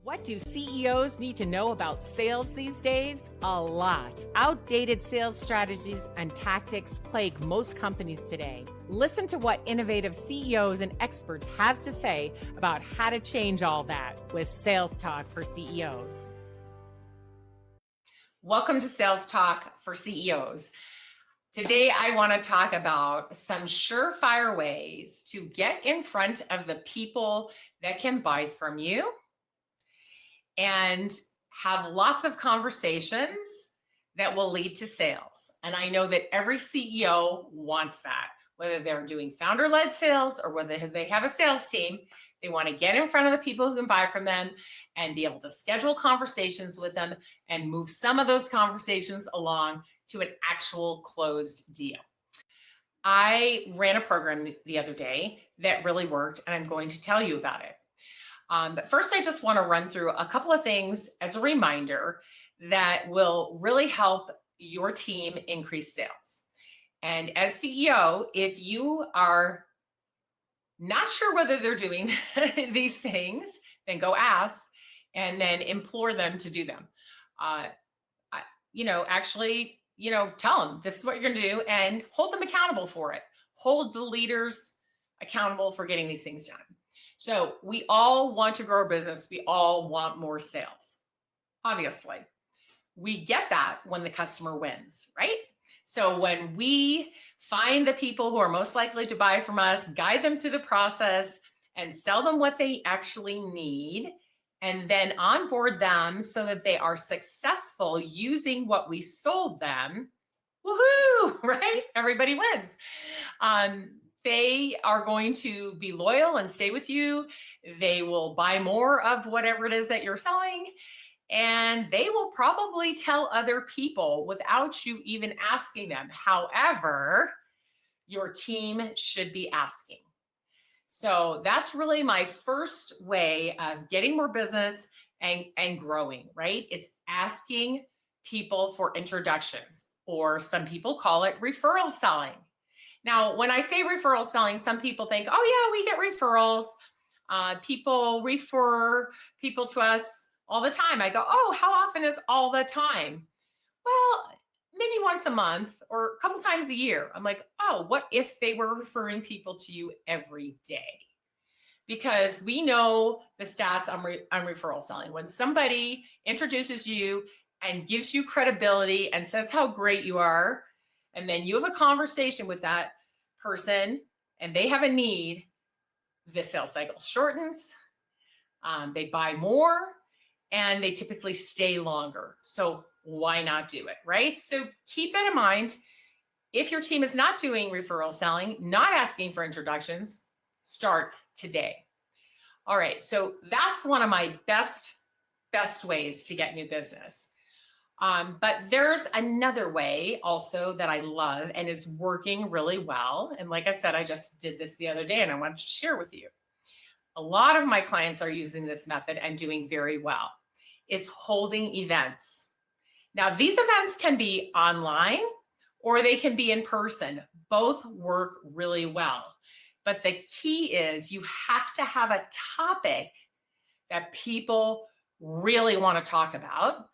What do CEOs need to know about sales these days? A lot. Outdated sales strategies and tactics plague most companies today. Listen to what innovative CEOs and experts have to say about how to change all that with Sales Talk for CEOs. Welcome to Sales Talk for CEOs. Today, I want to talk about some surefire ways to get in front of the people that can buy from you and have lots of conversations that will lead to sales. And I know that every CEO wants that, whether they're doing founder-led sales or whether they have a sales team. They want to get in front of the people who can buy from them and be able to schedule conversations with them and move some of those conversations along to an actual closed deal. I ran a program the other day that really worked, and I'm going to tell you about it. But first, I just want to run through a couple of things as a reminder that will really help your team increase sales. And as CEO, if you are not sure whether they're doing these things, then go ask and then implore them to do them. Tell them this is what you're going to do and hold them accountable for it. Hold the leaders accountable for getting these things done. So we all want to grow our business. We all want more sales. Obviously, we get that when the customer wins, right? So when we find the people who are most likely to buy from us, guide them through the process and sell them what they actually need, and then onboard them so that they are successful using what we sold them, woohoo, right? Everybody wins. They are going to be loyal and stay with you. They will buy more of whatever it is that you're selling. And they will probably tell other people without you even asking them. However, your team should be asking. So that's really my first way of getting more business and growing, right? It's asking people for introductions, or some people call it referral selling. Now, when I say referral selling, some people think, oh yeah, we get referrals. People refer people to us all the time. I go, oh, how often is all the time? Well, maybe once a month or a couple times a year. I'm like, oh, what if they were referring people to you every day? Because we know the stats on referral selling. When somebody introduces you and gives you credibility and says how great you are, and then you have a conversation with that person and they have a need, the sales cycle shortens, they buy more, and they typically stay longer. So why not do it, right? So keep that in mind. If your team is not doing referral selling, not asking for introductions, start today. All right, so that's one of my best ways to get new business. But there's another way also that I love and is working really well. And like I said, I just did this the other day and I wanted to share with you. A lot of my clients are using this method and doing very well. It's holding events. Now, these events can be online or they can be in person. Both work really well. But the key is you have to have a topic that people really want to talk about,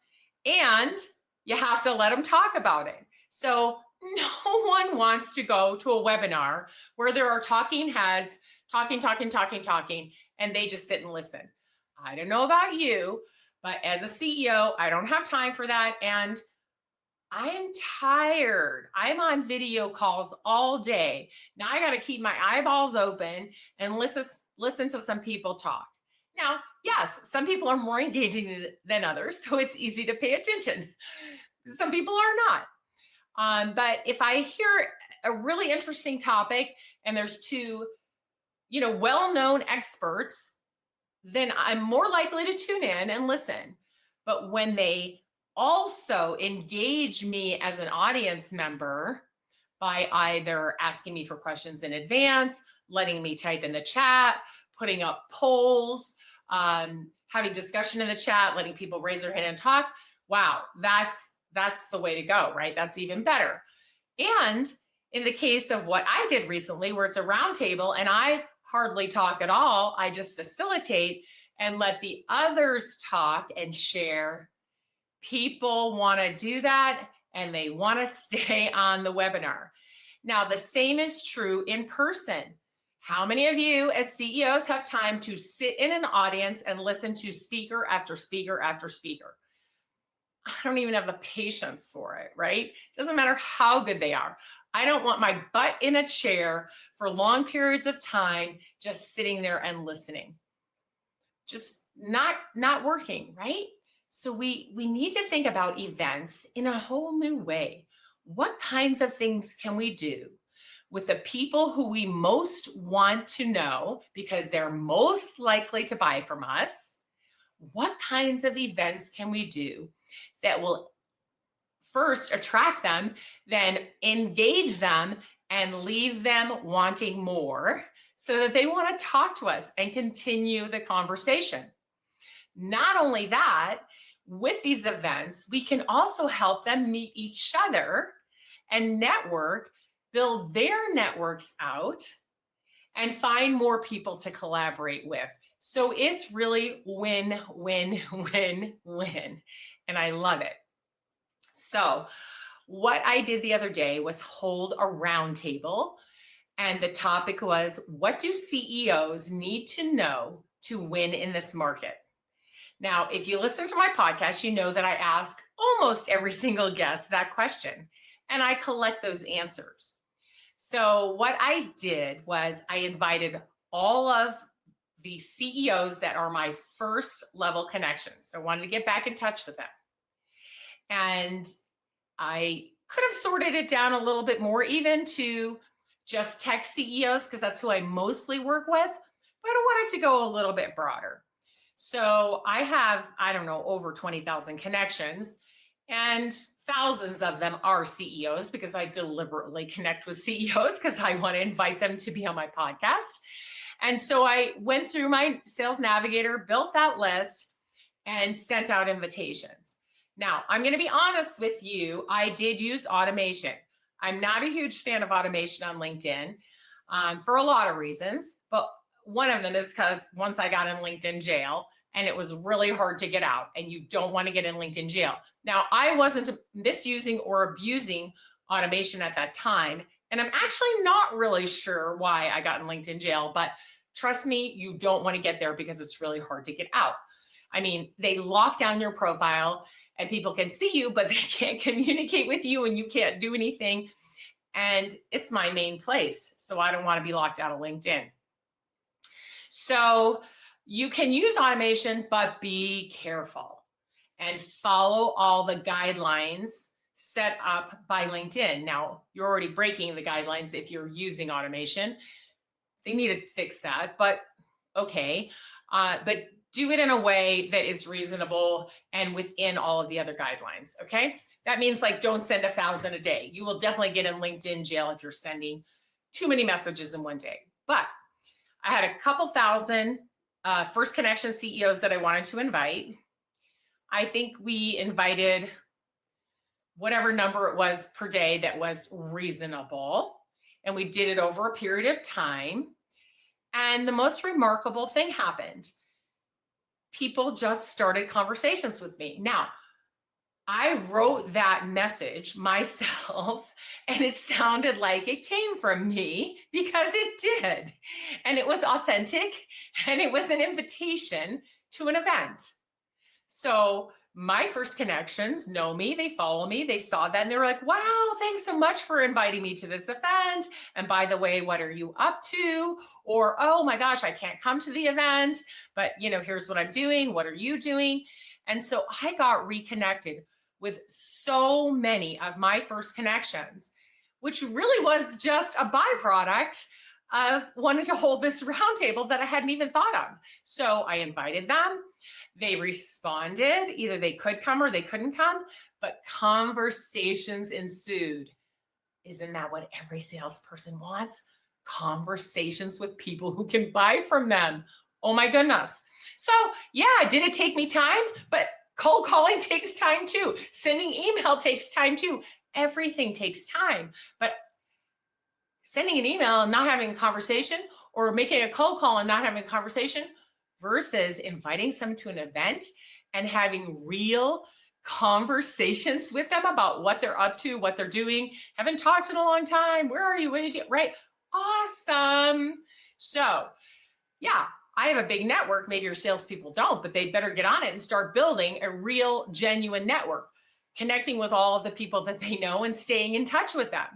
and you have to let them talk about it. So no one wants to go to a webinar where there are talking heads talking, and they just sit and listen. I don't know about you, but as a CEO, I don't have time for that. And I am tired. I'm on video calls all day. Now I got to keep my eyeballs open and listen to some people talk. Now, yes, some people are more engaging than others, so it's easy to pay attention. Some people are not. But if I hear a really interesting topic and there's two, well-known experts, then I'm more likely to tune in and listen. But when they also engage me as an audience member by either asking me for questions in advance, letting me type in the chat, putting up polls, having discussion in the chat, letting people raise their hand and talk, wow, that's the way to go, right? That's even better. And in the case of what I did recently, where it's a roundtable and I hardly talk at all, I just facilitate, and let the others talk and share. People want to do that and they want to stay on the webinar. Now, the same is true in person. How many of you as CEOs have time to sit in an audience and listen to speaker after speaker after speaker? I don't even have the patience for it, right? Doesn't matter how good they are. I don't want my butt in a chair for long periods of time, just sitting there and listening. Just not working, right? So we need to think about events in a whole new way. What kinds of things can we do with the people who we most want to know because they're most likely to buy from us? What kinds of events can we do that will first attract them, then engage them and leave them wanting more so that they want to talk to us and continue the conversation? Not only that, with these events, we can also help them meet each other and network, build their networks out, and find more people to collaborate with. So it's really win, win, win, win. And I love it. So what I did the other day was hold a roundtable. And the topic was, what do CEOs need to know to win in this market? Now, if you listen to my podcast, you know that I ask almost every single guest that question, and I collect those answers. So what I did was I invited all of the CEOs that are my first level connections. So I wanted to get back in touch with them. And I could have sorted it down a little bit more, even to just tech CEOs, because that's who I mostly work with, but I wanted to go a little bit broader. So I have, I don't know, over 20,000 connections, and thousands of them are CEOs because I deliberately connect with CEOs because I want to invite them to be on my podcast. And so I went through my Sales Navigator, built that list, and sent out invitations. Now, I'm going to be honest with you. I did use automation. I'm not a huge fan of automation on LinkedIn for a lot of reasons, but one of them is because once I got in LinkedIn jail and it was really hard to get out, and you don't want to get in LinkedIn jail. Now, I wasn't misusing or abusing automation at that time, and I'm actually not really sure why I got in LinkedIn jail, but trust me, you don't want to get there because it's really hard to get out. I mean, they lock down your profile and people can see you, but they can't communicate with you and you can't do anything. And it's my main place, so I don't want to be locked out of LinkedIn. So you can use automation, but be careful and follow all the guidelines set up by LinkedIn. Now, you're already breaking the guidelines if you're using automation. They need to fix that, but okay. But do it in a way that is reasonable and within all of the other guidelines, okay? That means like don't send 1,000 a day. You will definitely get in LinkedIn jail if you're sending too many messages in one day. But I had a couple thousand first connection CEOs that I wanted to invite. I think we invited whatever number it was per day that was reasonable. And we did it over a period of time. And the most remarkable thing happened. People just started conversations with me. Now, I wrote that message myself, and it sounded like it came from me because it did. And it was authentic, and it was an invitation to an event. So my first connections know me, they follow me, they saw that, and they were like, wow, thanks so much for inviting me to this event. And by the way, what are you up to? Or, oh my gosh, I can't come to the event, but here's what I'm doing. What are you doing? And so I got reconnected with so many of my first connections, which really was just a byproduct of wanting to hold this roundtable that I hadn't even thought of. So I invited them. They responded. Either they could come or they couldn't come, but conversations ensued. Isn't that what every salesperson wants? Conversations with people who can buy from them. Oh my goodness. So yeah, did it take me time? But cold calling takes time too. Sending email takes time too. Everything takes time. But sending an email and not having a conversation, or making a cold call and not having a conversation, versus inviting someone to an event and having real conversations with them about what they're up to, what they're doing. Haven't talked in a long time. Where are you? What did you do? Right? Awesome. So, yeah, I have a big network. Maybe your salespeople don't, but they better get on it and start building a real, genuine network, connecting with all of the people that they know and staying in touch with them.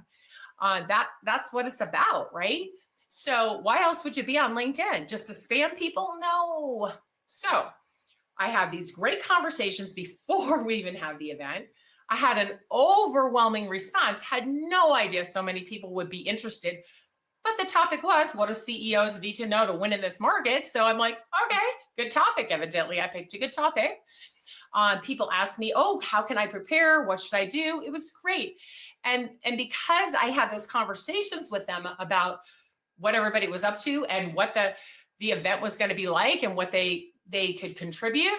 That's what it's about, right? So why else would you be on LinkedIn? Just to spam people? No. So I have these great conversations before we even have the event. I had an overwhelming response, had no idea so many people would be interested. But the topic was, what do CEOs need to know to win in this market? So I'm like, okay, good topic. Evidently, I picked a good topic. People asked me, oh, how can I prepare? What should I do? It was great. And because I had those conversations with them about what everybody was up to and what the event was going to be like and what they could contribute,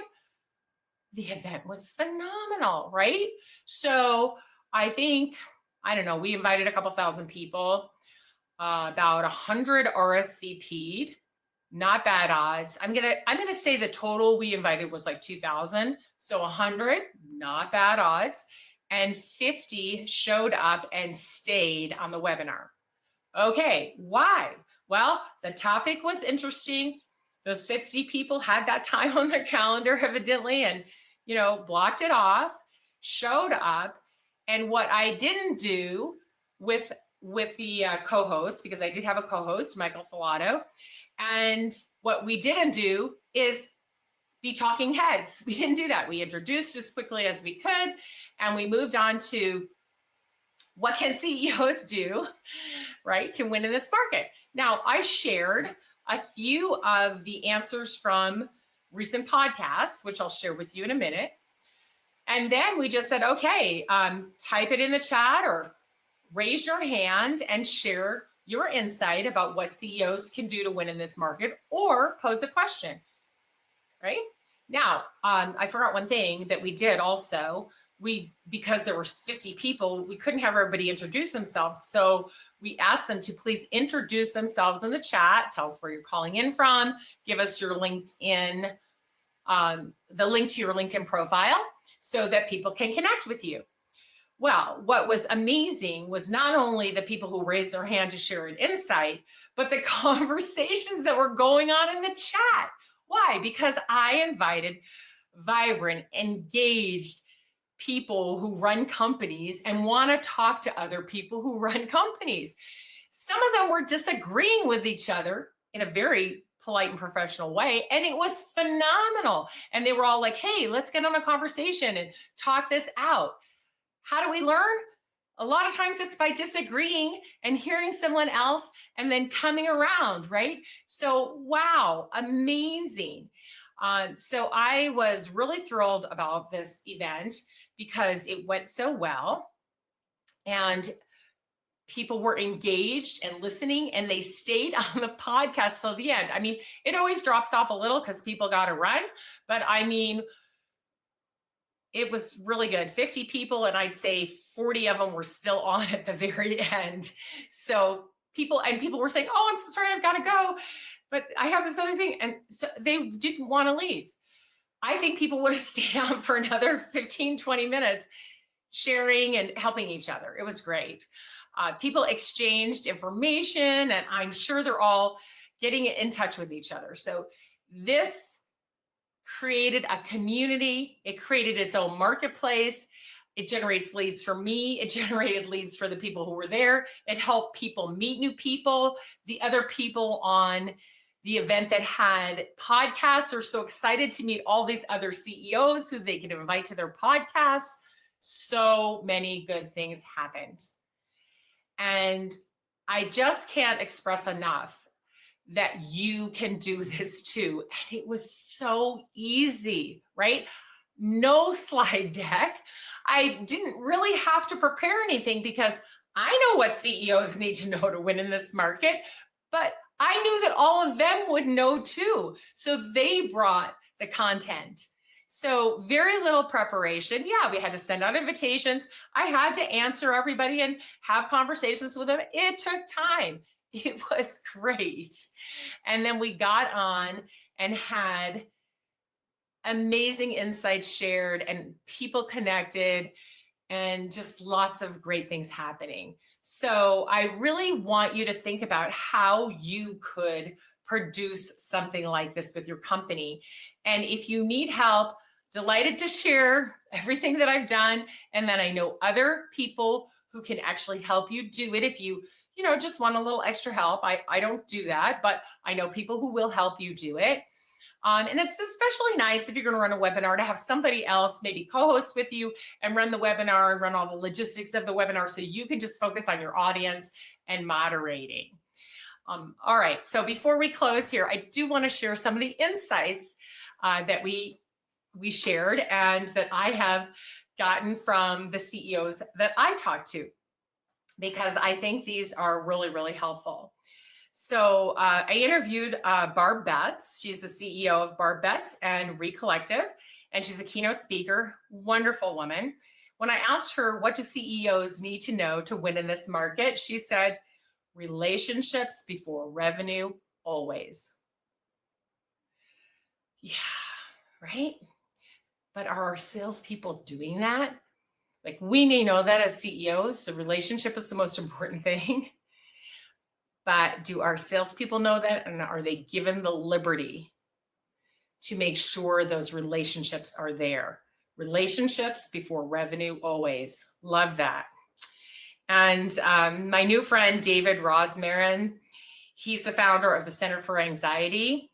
the event was phenomenal, right? So I think, I don't know, we invited a couple thousand people, about 100 RSVP'd, not bad odds. I'm gonna say the total we invited was like 2,000, so 100, not bad odds, and 50 showed up and stayed on the webinar. Okay, why? Well, the topic was interesting. Those 50 people had that time on their calendar, evidently, and blocked it off, showed up. And what I didn't do with the co-host, because I did have a co-host, Michael Filato, and what we didn't do is be talking heads. We didn't do that. We introduced as quickly as we could, and we moved on to what can CEOs do, right, to win in this market. Now, I shared a few of the answers from recent podcasts, which I'll share with you in a minute. And then we just said, okay, type it in the chat or raise your hand and share your insight about what CEOs can do to win in this market, or pose a question, right? Now, I forgot one thing that we did also. Because there were 50 people, we couldn't have everybody introduce themselves. So we asked them to please introduce themselves in the chat, tell us where you're calling in from, give us your LinkedIn, the link to your LinkedIn profile so that people can connect with you. Well, what was amazing was not only the people who raised their hand to share an insight, but the conversations that were going on in the chat. Why? Because I invited vibrant, engaged people who run companies and want to talk to other people who run companies. Some of them were disagreeing with each other in a very polite and professional way, and it was phenomenal. And they were all like, hey, let's get on a conversation and talk this out. How do we learn? A lot of times it's by disagreeing and hearing someone else and then coming around, right? So, wow, amazing. So I was really thrilled about this event because it went so well and people were engaged and listening, and they stayed on the podcast till the end. I mean, it always drops off a little because people got to run, but I mean, it was really good. 50 people, and I'd say 40 of them were still on at the very end. So people were saying, oh, I'm so sorry, I've got to go, but I have this other thing. And so they didn't want to leave. I think people would have stayed on for another 15, 20 minutes sharing and helping each other. It was great. People exchanged information, and I'm sure they're all getting in touch with each other. So this created a community. It created its own marketplace. It generates leads for me. It generated leads for the people who were there. It helped people meet new people. The other people on the event that had podcasts are so excited to meet all these other CEOs who they can invite to their podcasts. So many good things happened. And I just can't express enough that you can do this too. And it was so easy, right? No slide deck. I didn't really have to prepare anything because I know what CEOs need to know to win in this market, but I knew that all of them would know too. So they brought the content. So very little preparation. Yeah, we had to send out invitations. I had to answer everybody and have conversations with them. It took time. It was great. And then we got on and had amazing insights shared and people connected and just lots of great things happening. So I really want you to think about how you could produce something like this with your company. And if you need help, delighted to share everything that I've done. And then I know other people who can actually help you do it if you just want a little extra help. I don't do that, but I know people who will help you do it. And it's especially nice if you're going to run a webinar to have somebody else maybe co-host with you and run the webinar and run all the logistics of the webinar so you can just focus on your audience and moderating. All right, so before we close here, I do want to share some of the insights that we shared and that I have gotten from the CEOs that I talked to, because I think these are really, really helpful. So I interviewed Barb Betts. She's the CEO of Barb Betts and Recollective, and she's a keynote speaker, wonderful woman. When I asked her, what do CEOs need to know to win in this market? She said, relationships before revenue, always. Yeah, right? But are our salespeople doing that? Like, we may know that as CEOs, the relationship is the most important thing. But do our salespeople know that? And are they given the liberty to make sure those relationships are there? Relationships before revenue, always. Love that. And my new friend, David Rosmarin, he's the founder of the Center for Anxiety.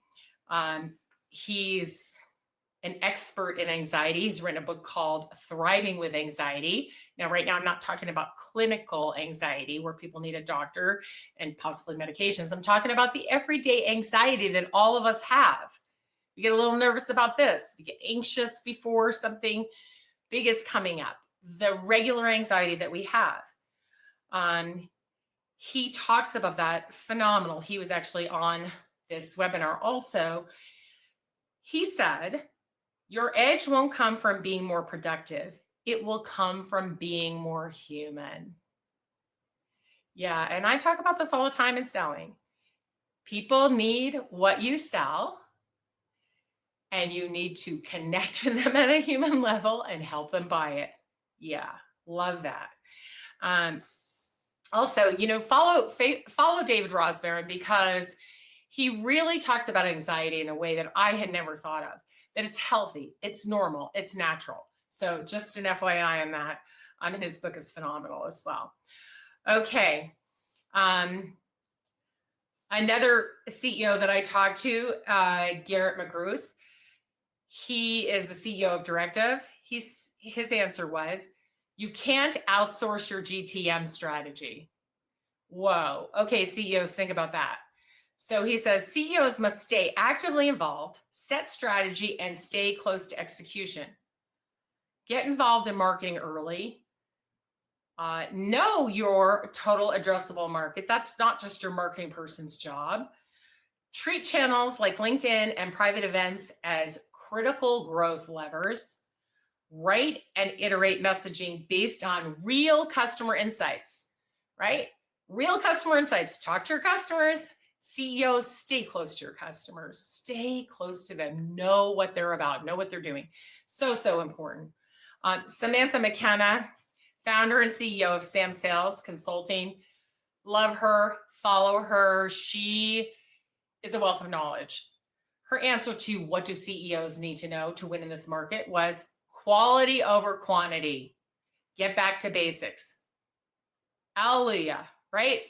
He's an expert in anxiety. He's written a book called Thriving with Anxiety. Now, right now, I'm not talking about clinical anxiety where people need a doctor and possibly medications. I'm talking about the everyday anxiety that all of us have. We get a little nervous about this. We get anxious before something big is coming up. The regular anxiety that we have. He talks about that. Phenomenal. He was actually on this webinar also. He said, your edge won't come from being more productive. It will come from being more human. Yeah, and I talk about this all the time in selling. People need what you sell, and you need to connect with them at a human level and help them buy it. Yeah, love that. Also, follow David Rosmarin, because he really talks about anxiety in a way that I had never thought of. That it's healthy, it's normal, it's natural. So just an FYI on that. And his book is phenomenal as well. Okay. Another CEO that I talked to, Garrett McGruth, he is the CEO of Directive. His answer was, you can't outsource your GTM strategy. Whoa. Okay, CEOs, think about that. So he says CEOs must stay actively involved, set strategy, and stay close to execution. Get involved in marketing early. Know your total addressable market. That's not just your marketing person's job. Treat channels like LinkedIn and private events as critical growth levers. Write and iterate messaging based on real customer insights, right? Real customer insights. Talk to your customers. CEOs, stay close to your customers. Stay close to them. Know what they're about. Know what they're doing. So important. Samantha McKenna, founder and CEO of Sam Sales Consulting. Love her. Follow her. She is a wealth of knowledge. Her answer to what do CEOs need to know to win in this market was quality over quantity. Get back to basics. Hallelujah, right?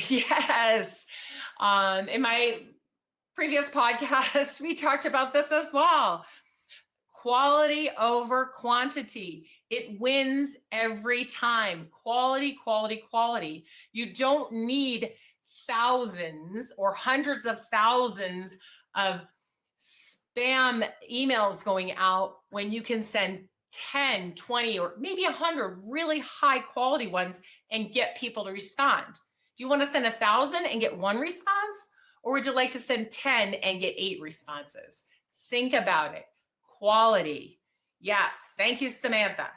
Yes. In my previous podcast, we talked about this as well. Quality over quantity. It wins every time. Quality, quality, quality. You don't need thousands or hundreds of thousands of spam emails going out when you can send 10, 20, or maybe 100 really high quality ones and get people to respond. Do you want to send 1,000 and get one response? Or would you like to send 10 and get 8 responses? Think about it. Quality. Yes. Thank you, Samantha.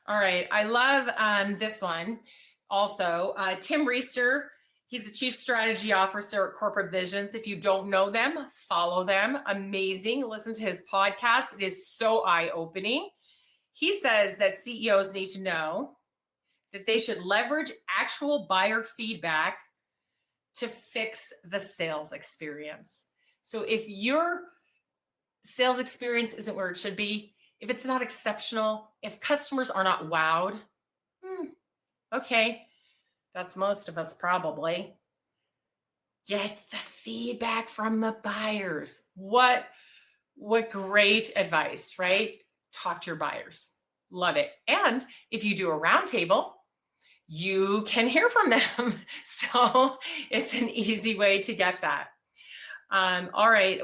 All right. I love this one. Also, Tim Reister, He's the chief strategy officer at Corporate Visions. If you don't know them, follow them. Amazing. Listen to his podcast. It is so eye-opening. He says that CEOs need to know that they should leverage actual buyer feedback to fix the sales experience. So if your sales experience isn't where it should be, if it's not exceptional, if customers are not wowed, okay, that's most of us probably. Get the feedback from the buyers. What great advice, right? Talk to your buyers. Love it. And if you do a roundtable, you can hear from them. So it's an easy way to get that. All right.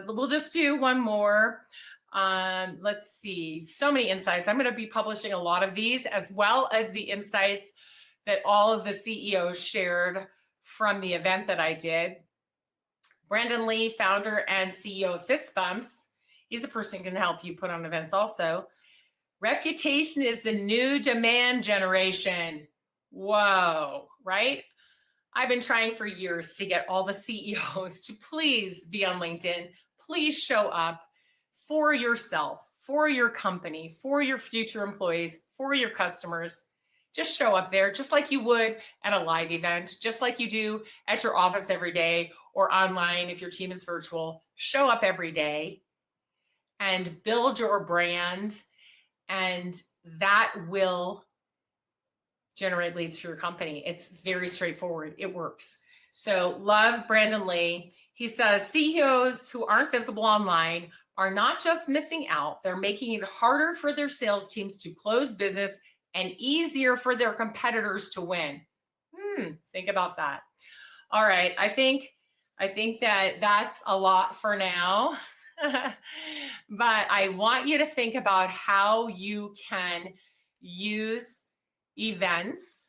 We'll just do one more. Let's see. So many insights. I'm going to be publishing a lot of these, as well as the insights that all of the CEOs shared from the event that I did. Brandon Lee, founder and CEO of Fist Bumps. He's a person who can help you put on events also. Reputation is the new demand generation. Whoa, right? I've been trying for years to get all the CEOs to please be on LinkedIn. Please show up for yourself, for your company, for your future employees, for your customers. Just show up there, just like you would at a live event, just like you do at your office every day or online if your team is virtual. Show up every day and build your brand, and that will generate leads for your company. It's very straightforward. It works. So love Brandon Lee. He says CEOs who aren't visible online are not just missing out, they're making it harder for their sales teams to close business and easier for their competitors to win. Think about that. All right. I think that that's a lot for now. But I want you to think about how you can use events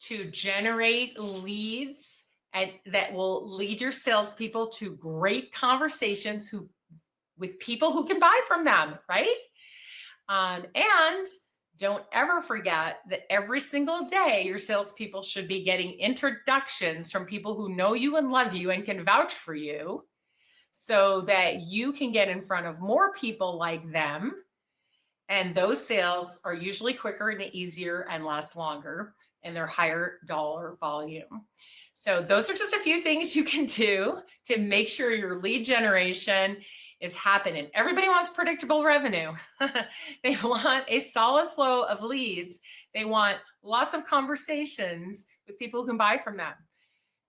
to generate leads and that will lead your salespeople to great conversations with people who can buy from them, right? And don't ever forget that every single day your salespeople should be getting introductions from people who know you and love you and can vouch for you, so that you can get in front of more people like them. And those sales are usually quicker and easier and last longer, and they're higher dollar volume. So those are just a few things you can do to make sure your lead generation is happening. Everybody wants predictable revenue. They want a solid flow of leads. They want lots of conversations with people who can buy from them.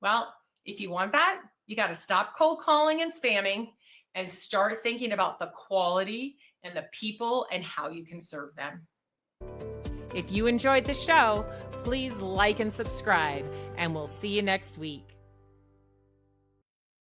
Well, if you want that, you got to stop cold calling and spamming and start thinking about the quality and the people and how you can serve them. If you enjoyed the show, please like and subscribe, and we'll see you next week.